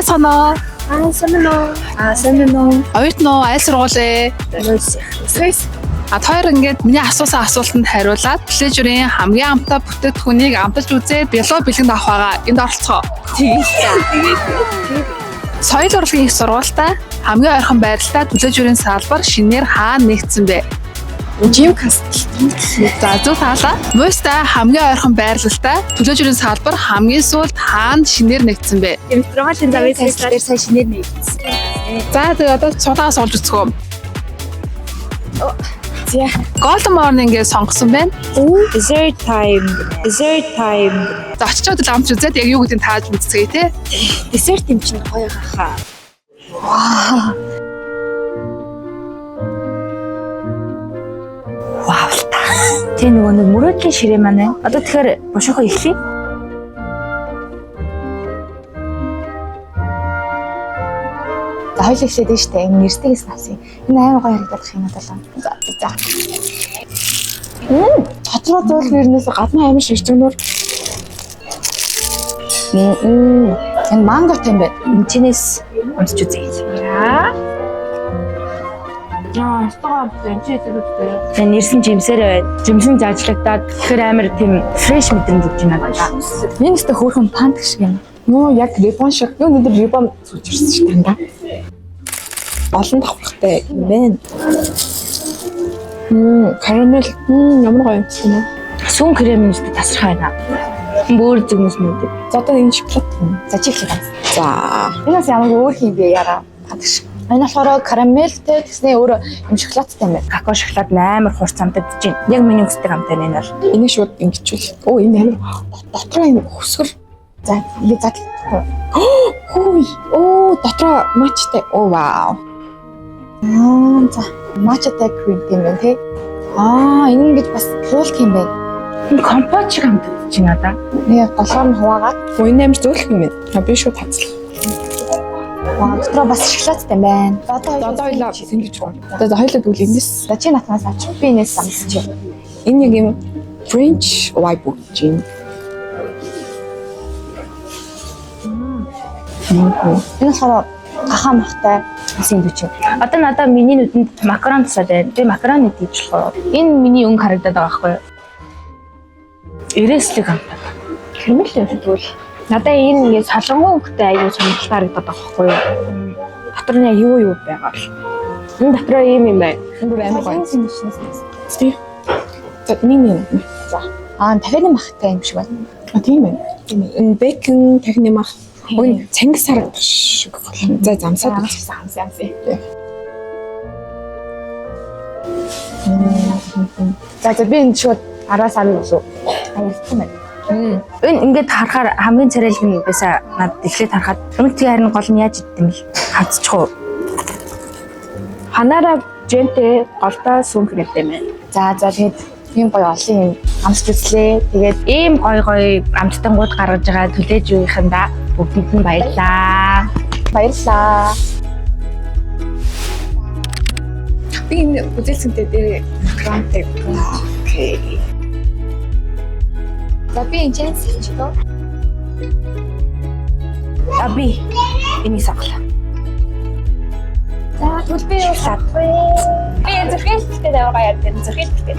Сайн байна. Сайн байна уу? Оюутноо аль сургууль? Хоёр ингээд миний асуусан асуултанд хариулаад плежерийн хамгийн амттай бүтээгдэхүүнийг амталж үзээд биологи бэлгэнд авах байгаа. Энд оролцоо. Соёл урлагийн их сургуультай хамгийн ойрхон байралтай плежерийн салбар шинээр хаана нэгдсэн бэ? Жимкаст. За зөв таалаа. Муйстай хамгийн ойрхон байрлалтай плежерийн салбар хамгийн сүүлд хаана шинээр нэгдсэн бэ? Метрополитен завын сайжлаар сайн шинээр нэгдсэн. За тэгээ одоо цугаас олж үзгөө. За. Golden Morning-гээ сонгосон байна. Dessert time. За очичоод л амч үзээд яг юу гэдгийг тааж үзцгээе те. Dessert юм чинь гоё хаа. Вау. Тэ нөгөө нэг мөрөөдлийн ширээ маань. Одоо тэгэхээр бушуухаа эхлэе. За хоёул ихлээд нь штэ энэ нэрсдэгээс авсан. Энэ аймаг гоё харагдах юм болоо. За. Дотроо зөөл нэрнээс гадна амар шиг чөнөр. Энэ манго юм бэ. Энэ чинээс унтж үзье. Яа, стогоо бэнчээ төрөлтэй. Энэ нэрсэн жимсээр байд. Жимсэн заажлагдаад тэгэхээр амар тийм фреш мэдрэмж өгч байна даа. Энэ өстө хөөрхөн пант шиг юм. Нөө яг рибон шиг. Юу нэг рибон зүжирсэн шүү дээ даа. Олон давхрахтай юм байна. Карамел ямар гоё юм бэ? Сүн крем нь тасрах байна. Бүр зүгнэс мэд. За одоо энэ шоколад. За чи ихлэх. За. Энэс ямар өөр юм бэ яра. Пант шиг. Энэ болохоор карамелтэй гэснээ өөр юм шоколадтай юм байна. Какао шоколад амар хурц амтадж байна. Яг миний хүсдэг амтай энэ бол. Энийг шууд ингэчүүл. Оо энэ амар дотроо энэ хөсгөр. За ингэ зат. Хөөе. Оо дотроо мачтай. Оо вау. За матчатай крем юм байна тий. Энэ ингэж бас туулах юм байна. Энэ компот шиг амтадж байна да. Нэг голоор нь хуваагаад. Оо энэ амар зөөлөх юм байна. Би шууд хацлаа. Дотроо бас шоколадтай байна. Одоо хоёлаа сэндвич уу. Одоо хоёлаа дүүл энэс. За чи натнаас авч би энэс самсч. Энэ яг юм French vibe гэж юм. Энэ болохоор гахаа махтай сэндвич. Одоо надаа миний нүдэнд макарон тусаад байна. Би макароны дийж болохоор энэ миний өнгө харагдаад байгаа байхгүй юу? Эрээслэг амтаа. Кэрмэл юм тэгвэл надаа энэ ингээд солонгон өнгөтэй аюу сонирхолтой харагдаад байгаа байхгүй юу? Дотор нь юу байгаа бол. Энэ дотроо ийм юм байна. Бүр амар гоё. Сэндвич. За миний. За. Тахины махтай юм шиг байна. Тийм байна. Энэ бэкон тахины мах. Өн цангис харагдах шиг болно. За замсаад замсаа. За би энэ шууд араас авъя гэсэн. Аялсан байна. Энэ ингээд харахаар хамгийн царайлаг нь байсаа надад эхлээд харахад өмнөдгийн харин гол нь яаж идэх юм бэ? Хацчих уу? Ханаараа жентэй голтой сүм кремтэй байна. За тэгээд ийм гоё олон юм амсч үзлээ. Тэгээд ийм гоё амттангууд гаргаж байгаа төлөөж юуийнхандаа бүгдэнд нь баярлаа. Баярлаа. би энэ үзэлцэнтэй дээр грантэй. Окей. За би энэ чэнс хийчихлээ. Би энийг соглоо. За төлбөө юу садгүй. Би энэ зэрхэлтэй даваа яа гэдэг зэрхэлтэй.